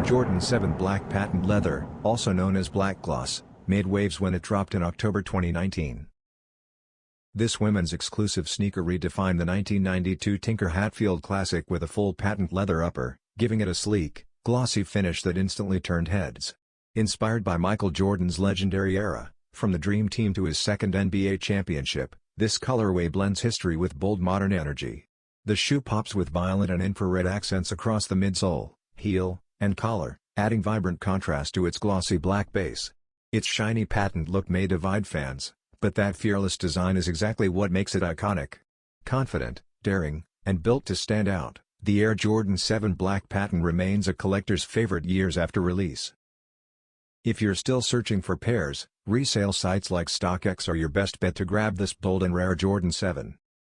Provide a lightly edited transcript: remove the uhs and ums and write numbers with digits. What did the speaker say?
Jordn 7 Black Patent Leather, also known as Black Gloss, made waves when it dropped in October 2019. This women's exclusive sneaker redefined the 1992 Tinker Hatfield classic with a full patent leather upper, giving it a sleek, glossy finish that instantly turned heads. Inspired by Michael Jordan's legendary era, from the Dream Team to his second NBA championship, this colorway blends history with bold modern energy. The shoe pops with violet and infrared accents across the midsole, heel, and collar, adding vibrant contrast to its glossy black base. Its shiny patent look may divide fans, but that fearless design is exactly what makes it iconic. Confident, daring, and built to stand out, the Air Jordn 7 Black Patent remains a collector's favorite years after release. If you're still searching for pairs, resale sites like StockX are your best bet to grab this bold and rare Jordn 7.